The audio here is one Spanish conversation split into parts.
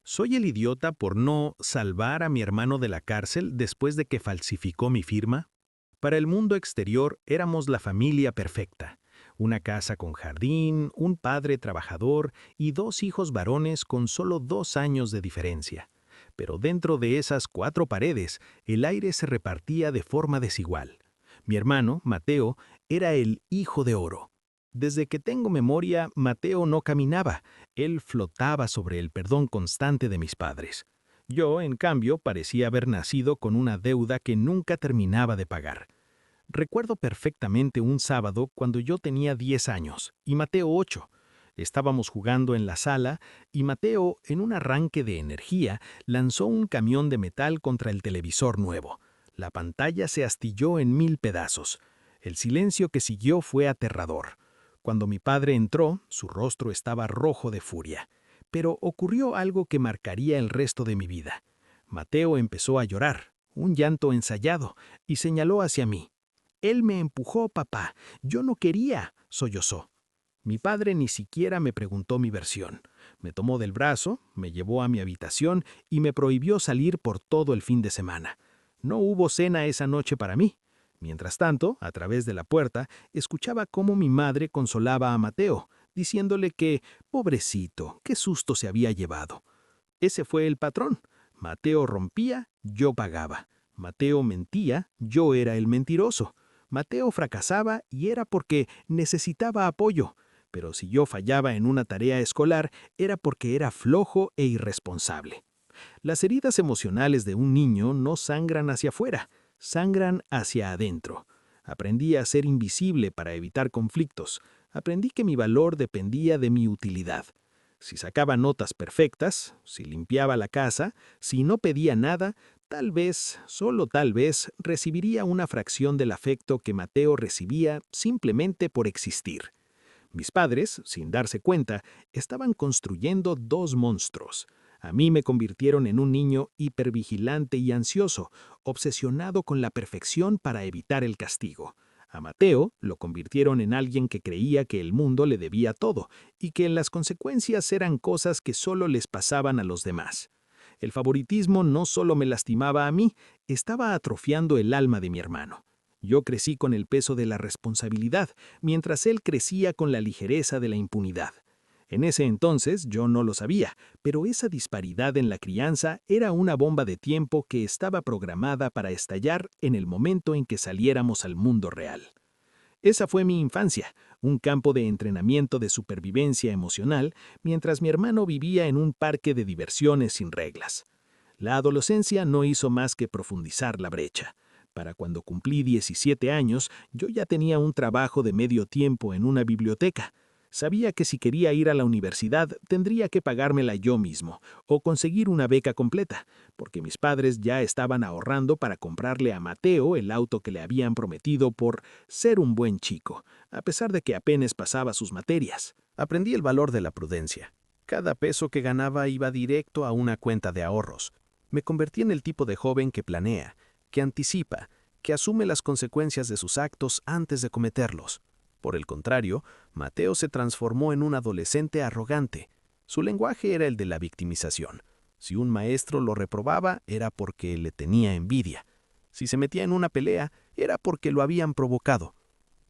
Soy el idiota por no salvar a mi hermano de la cárcel después de que falsificó mi firma. Para el mundo exterior éramos la familia perfecta. Una casa con jardín, un padre trabajador y dos hijos varones con solo 2 años de diferencia. Pero dentro de esas 4 paredes, el aire se repartía de forma desigual. Mi hermano, Mateo, era el hijo de oro. Desde que tengo memoria, Mateo no caminaba, él flotaba sobre el perdón constante de mis padres. Yo, en cambio, parecía haber nacido con una deuda que nunca terminaba de pagar. Recuerdo perfectamente un sábado cuando yo tenía 10 años y Mateo 8. Estábamos jugando en la sala y Mateo, en un arranque de energía, lanzó un camión de metal contra el televisor nuevo. La pantalla se astilló en 1000 pedazos. El silencio que siguió fue aterrador. Cuando mi padre entró, su rostro estaba rojo de furia. Pero ocurrió algo que marcaría el resto de mi vida. Mateo empezó a llorar, un llanto ensayado, y señaló hacia mí. «Él me empujó, papá. Yo no quería», sollozó. Mi padre ni siquiera me preguntó mi versión. Me tomó del brazo, me llevó a mi habitación y me prohibió salir por todo el fin de semana. No hubo cena esa noche para mí. Mientras tanto, a través de la puerta, escuchaba cómo mi madre consolaba a Mateo, diciéndole que, pobrecito, qué susto se había llevado. Ese fue el patrón. Mateo rompía, yo pagaba. Mateo mentía, yo era el mentiroso. Mateo fracasaba y era porque necesitaba apoyo. Pero si yo fallaba en una tarea escolar, era porque era flojo e irresponsable. Las heridas emocionales de un niño no sangran hacia afuera, sangran hacia adentro. Aprendí a ser invisible para evitar conflictos. Aprendí que mi valor dependía de mi utilidad. Si sacaba notas perfectas, si limpiaba la casa, si no pedía nada, tal vez, solo tal vez, recibiría una fracción del afecto que Mateo recibía simplemente por existir. Mis padres, sin darse cuenta, estaban construyendo dos monstruos. A mí me convirtieron en un niño hipervigilante y ansioso, obsesionado con la perfección para evitar el castigo. A Mateo lo convirtieron en alguien que creía que el mundo le debía todo y que las consecuencias eran cosas que solo les pasaban a los demás. El favoritismo no solo me lastimaba a mí, estaba atrofiando el alma de mi hermano. Yo crecí con el peso de la responsabilidad, mientras él crecía con la ligereza de la impunidad. En ese entonces yo no lo sabía, pero esa disparidad en la crianza era una bomba de tiempo que estaba programada para estallar en el momento en que saliéramos al mundo real. Esa fue mi infancia, un campo de entrenamiento de supervivencia emocional, mientras mi hermano vivía en un parque de diversiones sin reglas. La adolescencia no hizo más que profundizar la brecha. Para cuando cumplí 17 años, yo ya tenía un trabajo de medio tiempo en una biblioteca. Sabía que si quería ir a la universidad tendría que pagármela yo mismo o conseguir una beca completa, porque mis padres ya estaban ahorrando para comprarle a Mateo el auto que le habían prometido por ser un buen chico, a pesar de que apenas pasaba sus materias. Aprendí el valor de la prudencia. Cada peso que ganaba iba directo a una cuenta de ahorros. Me convertí en el tipo de joven que planea, que anticipa, que asume las consecuencias de sus actos antes de cometerlos. Por el contrario, Mateo se transformó en un adolescente arrogante. Su lenguaje era el de la victimización. Si un maestro lo reprobaba, era porque le tenía envidia. Si se metía en una pelea, era porque lo habían provocado.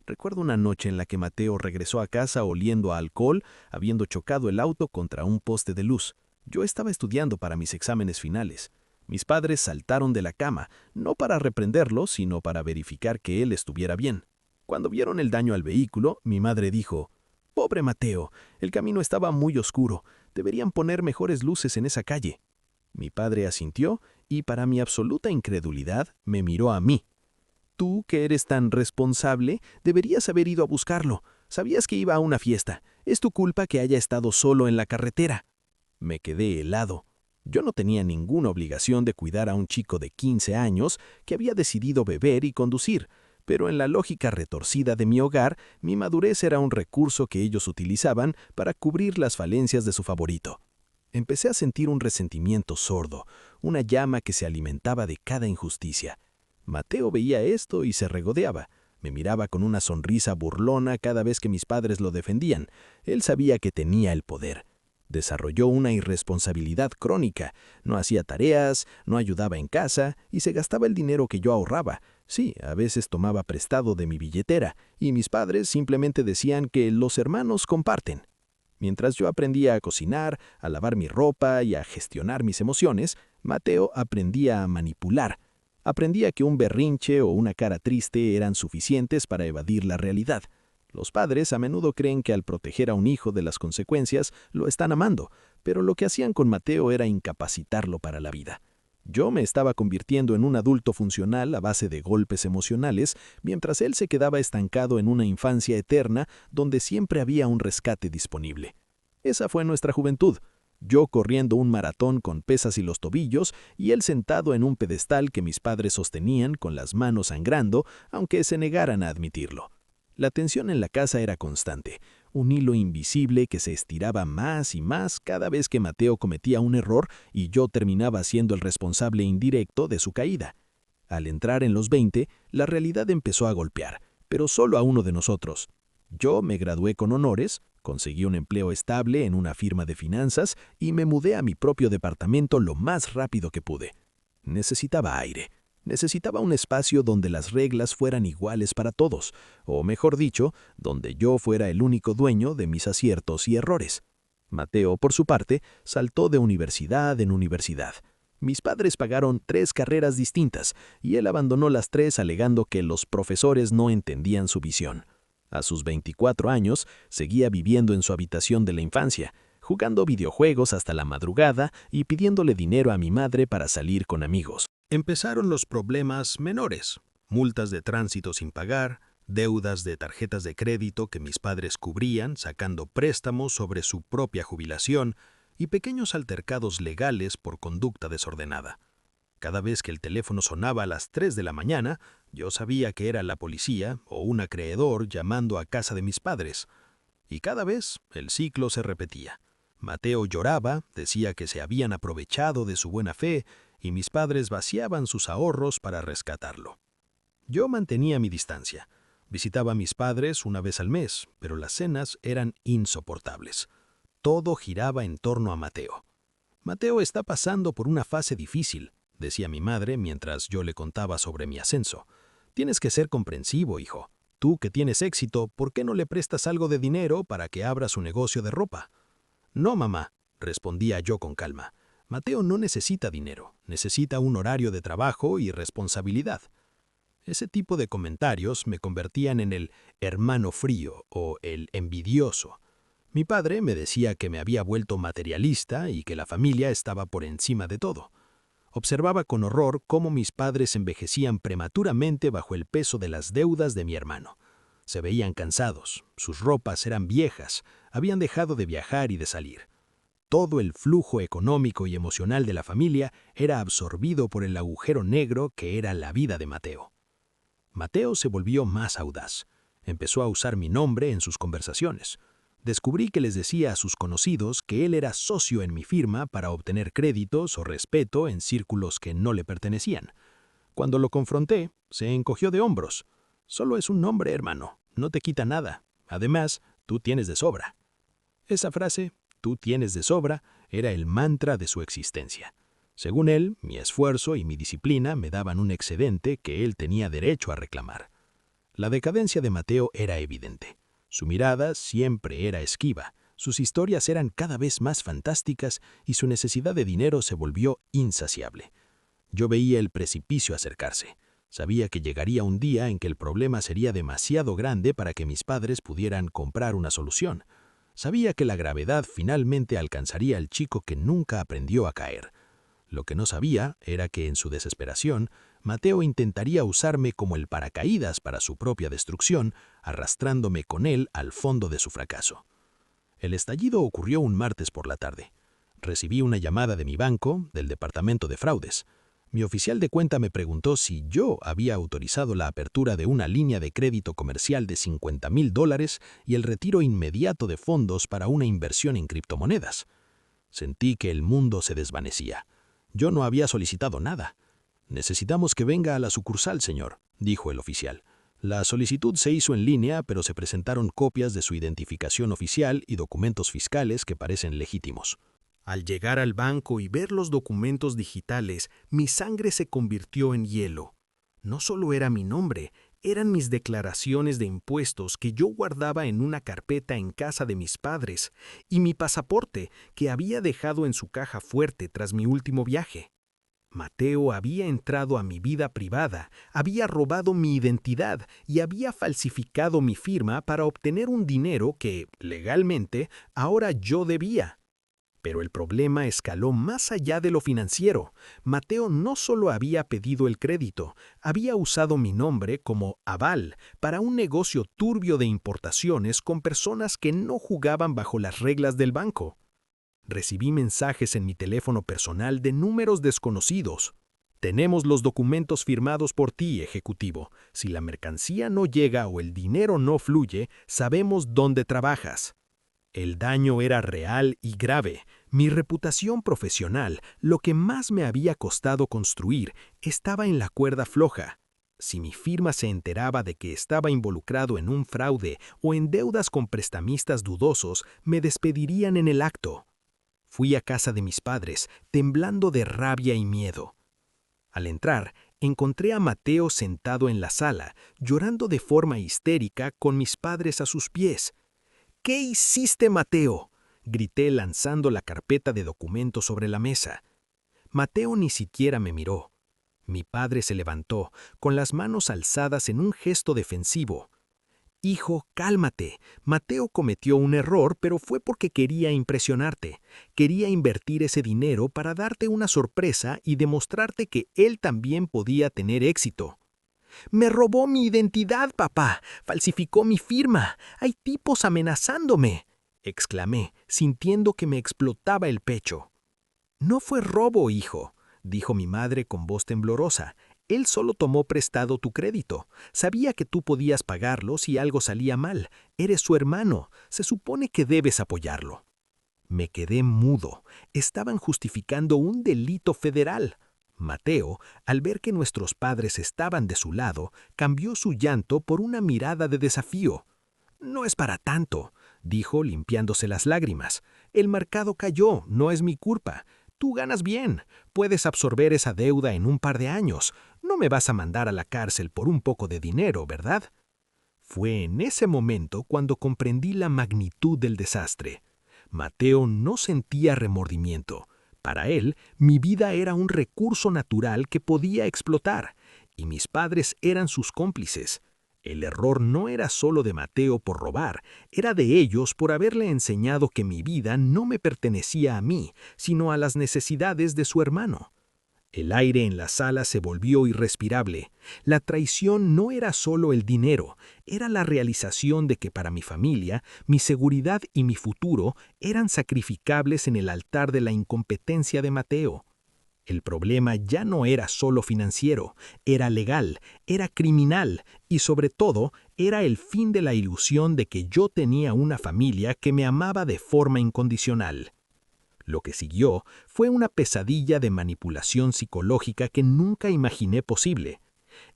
Recuerdo una noche en la que Mateo regresó a casa oliendo a alcohol, habiendo chocado el auto contra un poste de luz. Yo estaba estudiando para mis exámenes finales. Mis padres saltaron de la cama, no para reprenderlo, sino para verificar que él estuviera bien. Cuando vieron el daño al vehículo, mi madre dijo: «Pobre Mateo, el camino estaba muy oscuro. Deberían poner mejores luces en esa calle». Mi padre asintió y, para mi absoluta incredulidad, me miró a mí. «Tú, que eres tan responsable, deberías haber ido a buscarlo. Sabías que iba a una fiesta. Es tu culpa que haya estado solo en la carretera». Me quedé helado. Yo no tenía ninguna obligación de cuidar a un chico de 15 años que había decidido beber y conducir, pero en la lógica retorcida de mi hogar, mi madurez era un recurso que ellos utilizaban para cubrir las falencias de su favorito. Empecé a sentir un resentimiento sordo, una llama que se alimentaba de cada injusticia. Mateo veía esto y se regodeaba. Me miraba con una sonrisa burlona cada vez que mis padres lo defendían. Él sabía que tenía el poder. Desarrolló una irresponsabilidad crónica, no hacía tareas, no ayudaba en casa y se gastaba el dinero que yo ahorraba. Sí, a veces tomaba prestado de mi billetera, y mis padres simplemente decían que los hermanos comparten. Mientras yo aprendía a cocinar, a lavar mi ropa y a gestionar mis emociones, Mateo aprendía a manipular. Aprendía que un berrinche o una cara triste eran suficientes para evadir la realidad. Los padres a menudo creen que al proteger a un hijo de las consecuencias lo están amando, pero lo que hacían con Mateo era incapacitarlo para la vida. Yo me estaba convirtiendo en un adulto funcional a base de golpes emocionales, mientras él se quedaba estancado en una infancia eterna donde siempre había un rescate disponible. Esa fue nuestra juventud. Yo corriendo un maratón con pesas y los tobillos, y él sentado en un pedestal que mis padres sostenían con las manos sangrando, aunque se negaran a admitirlo. La tensión en la casa era constante, un hilo invisible que se estiraba más y más cada vez que Mateo cometía un error y yo terminaba siendo el responsable indirecto de su caída. Al entrar en los 20, la realidad empezó a golpear, pero solo a uno de nosotros. Yo me gradué con honores, conseguí un empleo estable en una firma de finanzas y me mudé a mi propio departamento lo más rápido que pude. Necesitaba aire. Necesitaba un espacio donde las reglas fueran iguales para todos, o mejor dicho, donde yo fuera el único dueño de mis aciertos y errores. Mateo, por su parte, saltó de universidad en universidad. Mis padres pagaron 3 carreras distintas, y él abandonó las 3 alegando que los profesores no entendían su visión. A sus 24 años, seguía viviendo en su habitación de la infancia, jugando videojuegos hasta la madrugada y pidiéndole dinero a mi madre para salir con amigos. Empezaron los problemas menores, multas de tránsito sin pagar, deudas de tarjetas de crédito que mis padres cubrían sacando préstamos sobre su propia jubilación y pequeños altercados legales por conducta desordenada. Cada vez que el teléfono sonaba a las 3 de la mañana, yo sabía que era la policía o un acreedor llamando a casa de mis padres. Y cada vez el ciclo se repetía. Mateo lloraba, decía que se habían aprovechado de su buena fe y mis padres vaciaban sus ahorros para rescatarlo. Yo mantenía mi distancia. Visitaba a mis padres una vez al mes, pero las cenas eran insoportables. Todo giraba en torno a Mateo. Mateo está pasando por una fase difícil, decía mi madre mientras yo le contaba sobre mi ascenso. Tienes que ser comprensivo, hijo. Tú que tienes éxito, ¿por qué no le prestas algo de dinero para que abra su negocio de ropa? No, mamá, respondía yo con calma. Mateo no necesita dinero, necesita un horario de trabajo y responsabilidad. Ese tipo de comentarios me convertían en el hermano frío o el envidioso. Mi padre me decía que me había vuelto materialista y que la familia estaba por encima de todo. Observaba con horror cómo mis padres envejecían prematuramente bajo el peso de las deudas de mi hermano. Se veían cansados, sus ropas eran viejas, habían dejado de viajar y de salir. Todo el flujo económico y emocional de la familia era absorbido por el agujero negro que era la vida de Mateo. Mateo se volvió más audaz. Empezó a usar mi nombre en sus conversaciones. Descubrí que les decía a sus conocidos que él era socio en mi firma para obtener créditos o respeto en círculos que no le pertenecían. Cuando lo confronté, se encogió de hombros. Solo es un nombre, hermano, no te quita nada. Además, tú tienes de sobra. Esa frase, tú tienes de sobra, era el mantra de su existencia. Según él, mi esfuerzo y mi disciplina me daban un excedente que él tenía derecho a reclamar. La decadencia de Mateo era evidente. Su mirada siempre era esquiva, sus historias eran cada vez más fantásticas y su necesidad de dinero se volvió insaciable. Yo veía el precipicio acercarse. Sabía que llegaría un día en que el problema sería demasiado grande para que mis padres pudieran comprar una solución. Sabía que la gravedad finalmente alcanzaría al chico que nunca aprendió a caer. Lo que no sabía era que en su desesperación, Mateo intentaría usarme como el paracaídas para su propia destrucción, arrastrándome con él al fondo de su fracaso. El estallido ocurrió un martes por la tarde. Recibí una llamada de mi banco, del departamento de fraudes. Mi oficial de cuenta me preguntó si yo había autorizado la apertura de una línea de crédito comercial de $50,000 y el retiro inmediato de fondos para una inversión en criptomonedas. Sentí que el mundo se desvanecía. Yo no había solicitado nada. Necesitamos que venga a la sucursal, señor, dijo el oficial. La solicitud se hizo en línea, pero se presentaron copias de su identificación oficial y documentos fiscales que parecen legítimos. Al llegar al banco y ver los documentos digitales, mi sangre se convirtió en hielo. No solo era mi nombre, eran mis declaraciones de impuestos que yo guardaba en una carpeta en casa de mis padres, y mi pasaporte que había dejado en su caja fuerte tras mi último viaje. Mateo había entrado a mi vida privada, había robado mi identidad y había falsificado mi firma para obtener un dinero que, legalmente, ahora yo debía. Pero el problema escaló más allá de lo financiero. Mateo no solo había pedido el crédito, había usado mi nombre como aval para un negocio turbio de importaciones con personas que no jugaban bajo las reglas del banco. Recibí mensajes en mi teléfono personal de números desconocidos. Tenemos los documentos firmados por ti, ejecutivo. Si la mercancía no llega o el dinero no fluye, sabemos dónde trabajas. El daño era real y grave. Mi reputación profesional, lo que más me había costado construir, estaba en la cuerda floja. Si mi firma se enteraba de que estaba involucrado en un fraude o en deudas con prestamistas dudosos, me despedirían en el acto. Fui a casa de mis padres, temblando de rabia y miedo. Al entrar, encontré a Mateo sentado en la sala, llorando de forma histérica con mis padres a sus pies. ¿Qué hiciste, Mateo?, grité lanzando la carpeta de documentos sobre la mesa. Mateo ni siquiera me miró. Mi padre se levantó, con las manos alzadas en un gesto defensivo. Hijo, cálmate. Mateo cometió un error, pero fue porque quería impresionarte. Quería invertir ese dinero para darte una sorpresa y demostrarte que él también podía tener éxito. Me robó mi identidad, papá. Falsificó mi firma. Hay tipos amenazándome, exclamé, sintiendo que me explotaba el pecho. No fue robo, hijo, dijo mi madre con voz temblorosa. Él solo tomó prestado tu crédito. Sabía que tú podías pagarlo si algo salía mal. Eres su hermano. Se supone que debes apoyarlo. Me quedé mudo. Estaban justificando un delito federal. Mateo, al ver que nuestros padres estaban de su lado, cambió su llanto por una mirada de desafío. No es para tanto, dijo limpiándose las lágrimas. El mercado cayó, no es mi culpa. Tú ganas bien, puedes absorber esa deuda en un par de años. No me vas a mandar a la cárcel por un poco de dinero, ¿verdad? Fue en ese momento cuando comprendí la magnitud del desastre. Mateo no sentía remordimiento. Para él, mi vida era un recurso natural que podía explotar, y mis padres eran sus cómplices. El error no era solo de Mateo por robar, era de ellos por haberle enseñado que mi vida no me pertenecía a mí, sino a las necesidades de su hermano. El aire en la sala se volvió irrespirable. La traición no era solo el dinero, era la realización de que para mi familia, mi seguridad y mi futuro eran sacrificables en el altar de la incompetencia de Mateo. El problema ya no era solo financiero, era legal, era criminal y sobre todo era el fin de la ilusión de que yo tenía una familia que me amaba de forma incondicional. Lo que siguió fue una pesadilla de manipulación psicológica que nunca imaginé posible.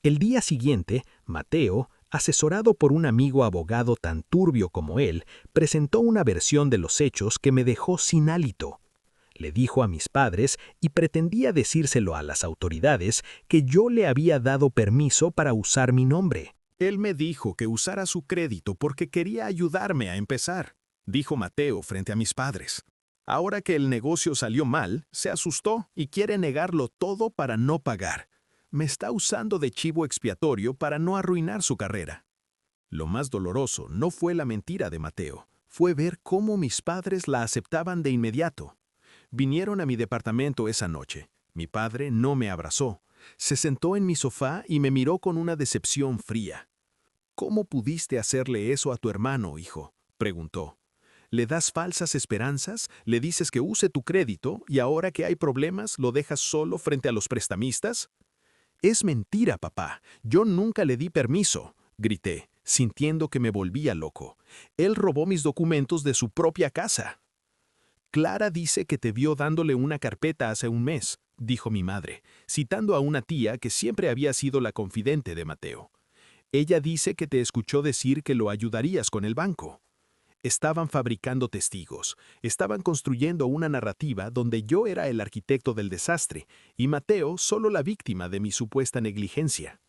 El día siguiente, Mateo, asesorado por un amigo abogado tan turbio como él, presentó una versión de los hechos que me dejó sin hálito. Le dijo a mis padres y pretendía decírselo a las autoridades que yo le había dado permiso para usar mi nombre. Él me dijo que usara su crédito porque quería ayudarme a empezar, dijo Mateo frente a mis padres. Ahora que el negocio salió mal, se asustó y quiere negarlo todo para no pagar. Me está usando de chivo expiatorio para no arruinar su carrera. Lo más doloroso no fue la mentira de Mateo, fue ver cómo mis padres la aceptaban de inmediato. Vinieron a mi departamento esa noche. Mi padre no me abrazó. Se sentó en mi sofá y me miró con una decepción fría. ¿Cómo pudiste hacerle eso a tu hermano, hijo?, preguntó. ¿Le das falsas esperanzas? ¿Le dices que use tu crédito y ahora que hay problemas lo dejas solo frente a los prestamistas? Es mentira, papá. Yo nunca le di permiso, grité, sintiendo que me volvía loco. Él robó mis documentos de su propia casa. Clara dice que te vio dándole una carpeta hace un mes, dijo mi madre, citando a una tía que siempre había sido la confidente de Mateo. Ella dice que te escuchó decir que lo ayudarías con el banco. Estaban fabricando testigos, estaban construyendo una narrativa donde yo era el arquitecto del desastre y Mateo solo la víctima de mi supuesta negligencia.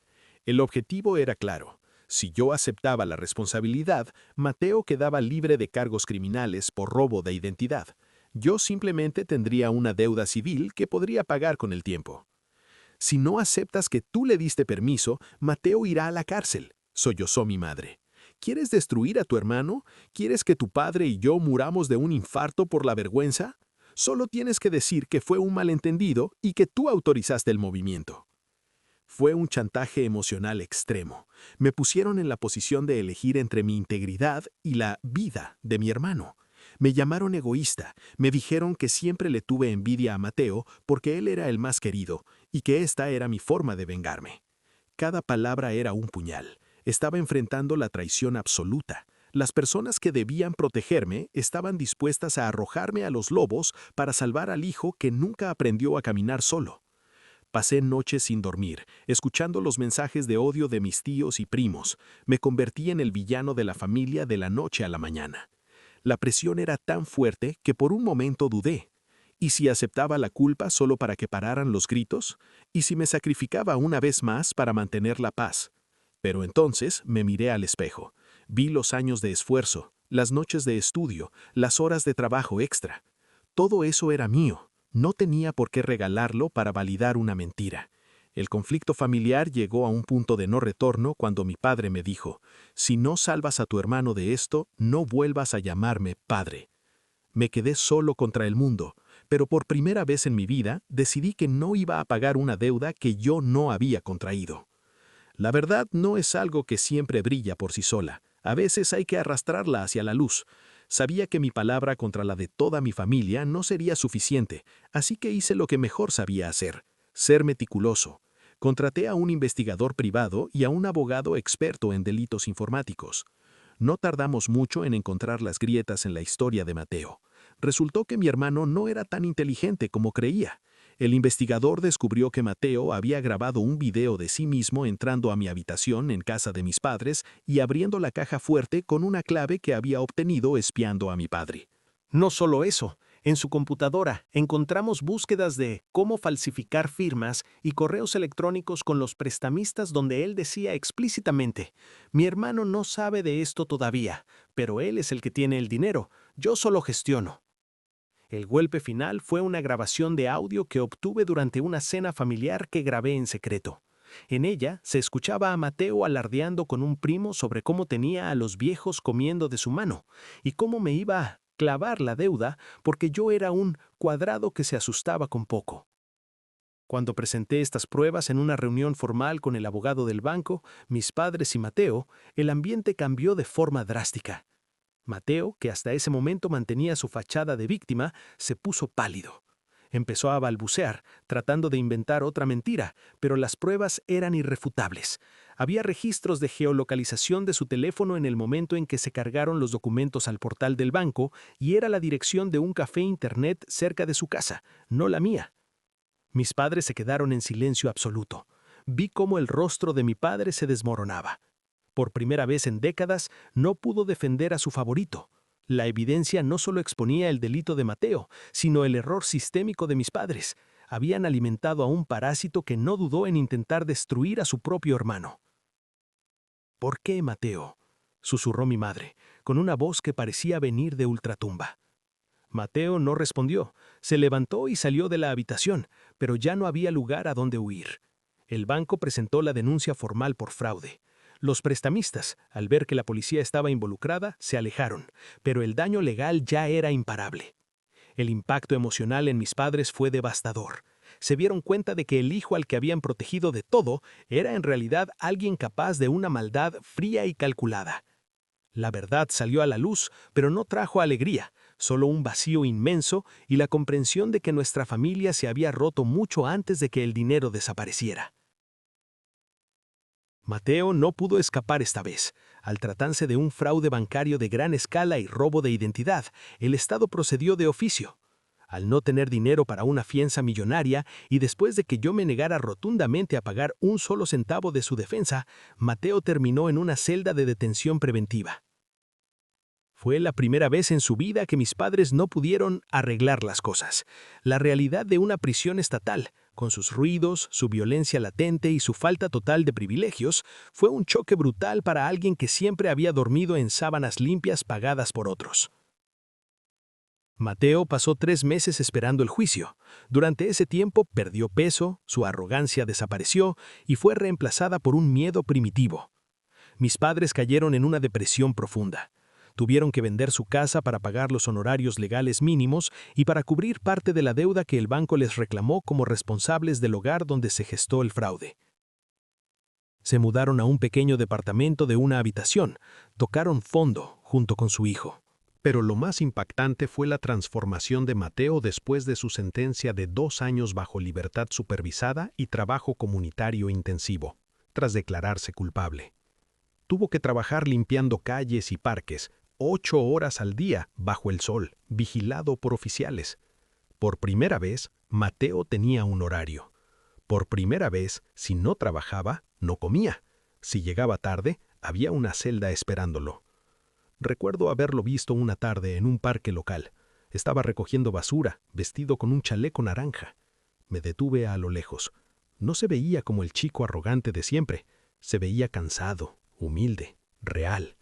El objetivo era claro. Si yo aceptaba la responsabilidad, Mateo quedaba libre de cargos criminales por robo de identidad. Yo simplemente tendría una deuda civil que podría pagar con el tiempo. Si no aceptas que tú le diste permiso, Mateo irá a la cárcel, sollozó mi madre. ¿Quieres destruir a tu hermano? ¿Quieres que tu padre y yo muramos de un infarto por la vergüenza? Solo tienes que decir que fue un malentendido y que tú autorizaste el movimiento. Fue un chantaje emocional extremo. Me pusieron en la posición de elegir entre mi integridad y la vida de mi hermano. Me llamaron egoísta, me dijeron que siempre le tuve envidia a Mateo porque él era el más querido y que esta era mi forma de vengarme. Cada palabra era un puñal. Estaba enfrentando la traición absoluta. Las personas que debían protegerme estaban dispuestas a arrojarme a los lobos para salvar al hijo que nunca aprendió a caminar solo. Pasé noches sin dormir, escuchando los mensajes de odio de mis tíos y primos. Me convertí en el villano de la familia de la noche a la mañana. La presión era tan fuerte que por un momento dudé. ¿Y si aceptaba la culpa solo para que pararan los gritos? ¿Y si me sacrificaba una vez más para mantener la paz? Pero entonces me miré al espejo. Vi los años de esfuerzo, las noches de estudio, las horas de trabajo extra. Todo eso era mío. No tenía por qué regalarlo para validar una mentira. El conflicto familiar llegó a un punto de no retorno cuando mi padre me dijo, si no salvas a tu hermano de esto, no vuelvas a llamarme padre. Me quedé solo contra el mundo, pero por primera vez en mi vida decidí que no iba a pagar una deuda que yo no había contraído. La verdad no es algo que siempre brilla por sí sola. A veces hay que arrastrarla hacia la luz. Sabía que mi palabra contra la de toda mi familia no sería suficiente, así que hice lo que mejor sabía hacer, ser meticuloso. Contraté a un investigador privado y a un abogado experto en delitos informáticos. No tardamos mucho en encontrar las grietas en la historia de Mateo. Resultó que mi hermano no era tan inteligente como creía. El investigador descubrió que Mateo había grabado un video de sí mismo entrando a mi habitación en casa de mis padres y abriendo la caja fuerte con una clave que había obtenido espiando a mi padre. No solo eso, en su computadora encontramos búsquedas de cómo falsificar firmas y correos electrónicos con los prestamistas donde él decía explícitamente, mi hermano no sabe de esto todavía, pero él es el que tiene el dinero, yo solo gestiono. El golpe final fue una grabación de audio que obtuve durante una cena familiar que grabé en secreto. En ella se escuchaba a Mateo alardeando con un primo sobre cómo tenía a los viejos comiendo de su mano y cómo me iba a clavar la deuda porque yo era un cuadrado que se asustaba con poco. Cuando presenté estas pruebas en una reunión formal con el abogado del banco, mis padres y Mateo, el ambiente cambió de forma drástica. Mateo, que hasta ese momento mantenía su fachada de víctima, se puso pálido. Empezó a balbucear, tratando de inventar otra mentira, pero las pruebas eran irrefutables. Había registros de geolocalización de su teléfono en el momento en que se cargaron los documentos al portal del banco y era la dirección de un café internet cerca de su casa, no la mía. Mis padres se quedaron en silencio absoluto. Vi cómo el rostro de mi padre se desmoronaba. Por primera vez en décadas, no pudo defender a su favorito. La evidencia no solo exponía el delito de Mateo, sino el error sistémico de mis padres. Habían alimentado a un parásito que no dudó en intentar destruir a su propio hermano. ¿Por qué, Mateo?, susurró mi madre, con una voz que parecía venir de ultratumba. Mateo no respondió. Se levantó y salió de la habitación, pero ya no había lugar a donde huir. El banco presentó la denuncia formal por fraude. Los prestamistas, al ver que la policía estaba involucrada, se alejaron, pero el daño legal ya era imparable. El impacto emocional en mis padres fue devastador. Se dieron cuenta de que el hijo al que habían protegido de todo era en realidad alguien capaz de una maldad fría y calculada. La verdad salió a la luz, pero no trajo alegría, solo un vacío inmenso y la comprensión de que nuestra familia se había roto mucho antes de que el dinero desapareciera. Mateo no pudo escapar esta vez. Al tratarse de un fraude bancario de gran escala y robo de identidad, el Estado procedió de oficio. Al no tener dinero para una fianza millonaria y después de que yo me negara rotundamente a pagar un solo centavo de su defensa, Mateo terminó en una celda de detención preventiva. Fue la primera vez en su vida que mis padres no pudieron arreglar las cosas. La realidad de una prisión estatal, con sus ruidos, su violencia latente y su falta total de privilegios, fue un choque brutal para alguien que siempre había dormido en sábanas limpias pagadas por otros. Mateo pasó 3 meses esperando el juicio. Durante ese tiempo perdió peso, su arrogancia desapareció y fue reemplazada por un miedo primitivo. Mis padres cayeron en una depresión profunda. Tuvieron que vender su casa para pagar los honorarios legales mínimos y para cubrir parte de la deuda que el banco les reclamó como responsables del hogar donde se gestó el fraude. Se mudaron a un pequeño departamento de una habitación, tocaron fondo junto con su hijo. Pero lo más impactante fue la transformación de Mateo después de su sentencia de 2 años bajo libertad supervisada y trabajo comunitario intensivo, tras declararse culpable. Tuvo que trabajar limpiando calles y parques, 8 horas al día bajo el sol, vigilado por oficiales. Por primera vez, Mateo tenía un horario. Por primera vez, si no trabajaba, no comía. Si llegaba tarde, había una celda esperándolo. Recuerdo haberlo visto una tarde en un parque local. Estaba recogiendo basura, vestido con un chaleco naranja. Me detuve a lo lejos. No se veía como el chico arrogante de siempre. Se veía cansado, humilde, real.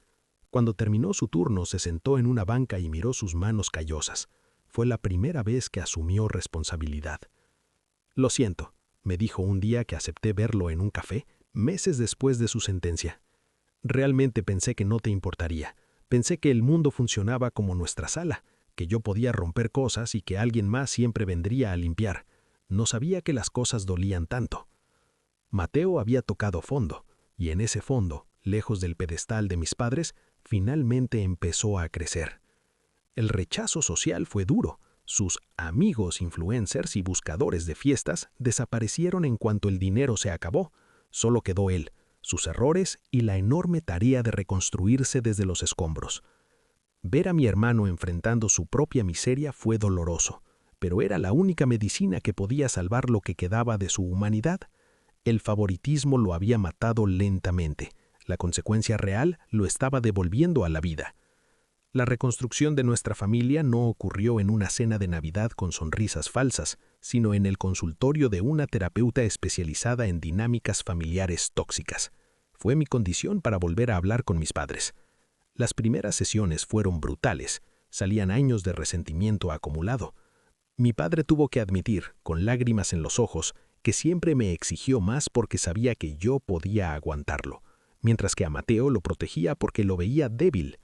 Cuando terminó su turno, se sentó en una banca y miró sus manos callosas. Fue la primera vez que asumió responsabilidad. «Lo siento», me dijo un día que acepté verlo en un café, meses después de su sentencia. «Realmente pensé que no te importaría. Pensé que el mundo funcionaba como nuestra sala, que yo podía romper cosas y que alguien más siempre vendría a limpiar. No sabía que las cosas dolían tanto». Mateo había tocado fondo, y en ese fondo, lejos del pedestal de mis padres, finalmente empezó a crecer. El rechazo social fue duro. Sus amigos influencers y buscadores de fiestas desaparecieron en cuanto el dinero se acabó. Solo quedó él, sus errores y la enorme tarea de reconstruirse desde los escombros. Ver a mi hermano enfrentando su propia miseria fue doloroso, pero era la única medicina que podía salvar lo que quedaba de su humanidad. El favoritismo lo había matado lentamente. La consecuencia real lo estaba devolviendo a la vida. La reconstrucción de nuestra familia no ocurrió en una cena de Navidad con sonrisas falsas, sino en el consultorio de una terapeuta especializada en dinámicas familiares tóxicas. Fue mi condición para volver a hablar con mis padres. Las primeras sesiones fueron brutales, salían años de resentimiento acumulado. Mi padre tuvo que admitir, con lágrimas en los ojos, que siempre me exigió más porque sabía que yo podía aguantarlo, mientras que a Mateo lo protegía porque lo veía débil.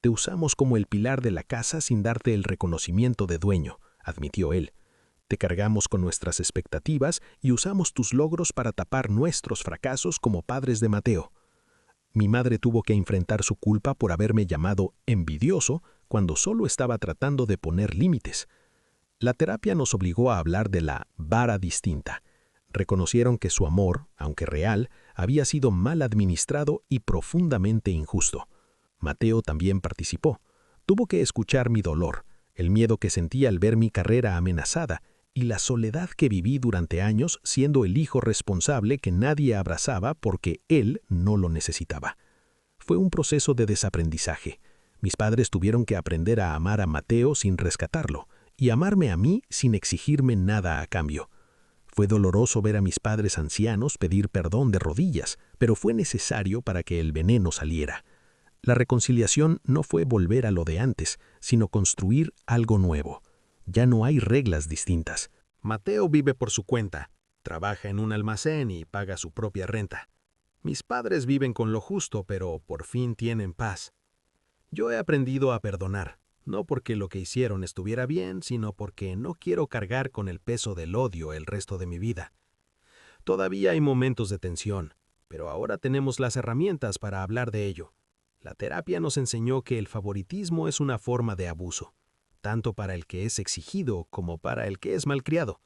«Te usamos como el pilar de la casa sin darte el reconocimiento de dueño», admitió él. «Te cargamos con nuestras expectativas y usamos tus logros para tapar nuestros fracasos como padres de Mateo». Mi madre tuvo que enfrentar su culpa por haberme llamado envidioso cuando solo estaba tratando de poner límites. La terapia nos obligó a hablar de la vara distinta. Reconocieron que su amor, aunque real, había sido mal administrado y profundamente injusto. Mateo también participó. Tuvo que escuchar mi dolor, el miedo que sentía al ver mi carrera amenazada y la soledad que viví durante años siendo el hijo responsable que nadie abrazaba porque él no lo necesitaba. Fue un proceso de desaprendizaje. Mis padres tuvieron que aprender a amar a Mateo sin rescatarlo y amarme a mí sin exigirme nada a cambio. Fue doloroso ver a mis padres ancianos pedir perdón de rodillas, pero fue necesario para que el veneno saliera. La reconciliación no fue volver a lo de antes, sino construir algo nuevo. Ya no hay reglas distintas. Mateo vive por su cuenta, trabaja en un almacén y paga su propia renta. Mis padres viven con lo justo, pero por fin tienen paz. Yo he aprendido a perdonar, no porque lo que hicieron estuviera bien, sino porque no quiero cargar con el peso del odio el resto de mi vida. Todavía hay momentos de tensión, pero ahora tenemos las herramientas para hablar de ello. La terapia nos enseñó que el favoritismo es una forma de abuso, tanto para el que es exigido como para el que es malcriado.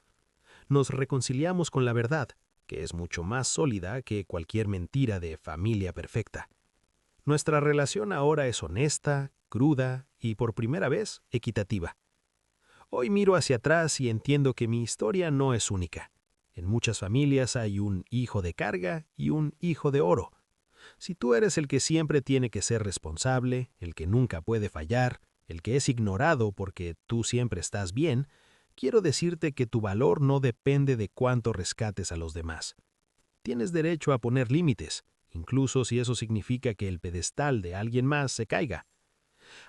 Nos reconciliamos con la verdad, que es mucho más sólida que cualquier mentira de familia perfecta. Nuestra relación ahora es honesta, cruda y, por primera vez, equitativa. Hoy miro hacia atrás y entiendo que mi historia no es única. En muchas familias hay un hijo de carga y un hijo de oro. Si tú eres el que siempre tiene que ser responsable, el que nunca puede fallar, el que es ignorado porque tú siempre estás bien, quiero decirte que tu valor no depende de cuánto rescates a los demás. Tienes derecho a poner límites, incluso si eso significa que el pedestal de alguien más se caiga.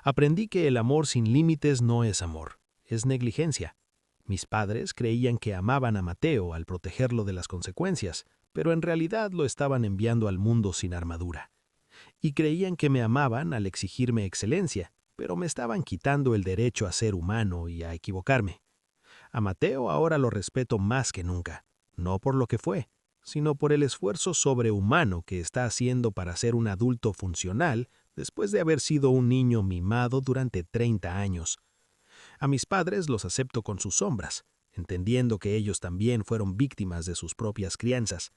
Aprendí que el amor sin límites no es amor, es negligencia. Mis padres creían que amaban a Mateo al protegerlo de las consecuencias, pero en realidad lo estaban enviando al mundo sin armadura. Y creían que me amaban al exigirme excelencia, pero me estaban quitando el derecho a ser humano y a equivocarme. A Mateo ahora lo respeto más que nunca, no por lo que fue, sino por el esfuerzo sobrehumano que está haciendo para ser un adulto funcional después de haber sido un niño mimado durante 30 años. A mis padres los acepto con sus sombras, entendiendo que ellos también fueron víctimas de sus propias crianzas.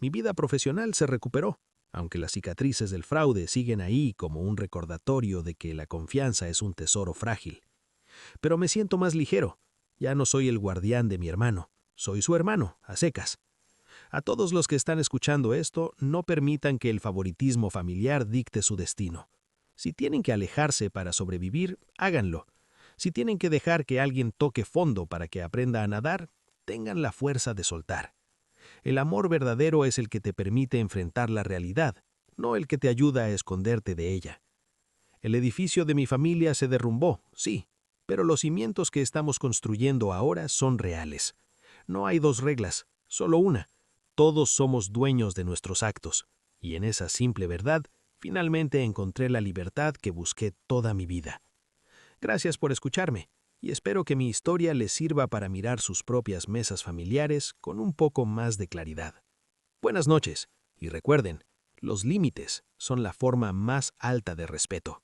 Mi vida profesional se recuperó, aunque las cicatrices del fraude siguen ahí como un recordatorio de que la confianza es un tesoro frágil. Pero me siento más ligero. Ya no soy el guardián de mi hermano, soy su hermano, a secas. A todos los que están escuchando esto, no permitan que el favoritismo familiar dicte su destino. Si tienen que alejarse para sobrevivir, háganlo. Si tienen que dejar que alguien toque fondo para que aprenda a nadar, tengan la fuerza de soltar. El amor verdadero es el que te permite enfrentar la realidad, no el que te ayuda a esconderte de ella. El edificio de mi familia se derrumbó, sí, pero los cimientos que estamos construyendo ahora son reales. No hay dos reglas, solo una. Todos somos dueños de nuestros actos, y en esa simple verdad, finalmente encontré la libertad que busqué toda mi vida. Gracias por escucharme, y espero que mi historia les sirva para mirar sus propias mesas familiares con un poco más de claridad. Buenas noches, y recuerden, los límites son la forma más alta de respeto.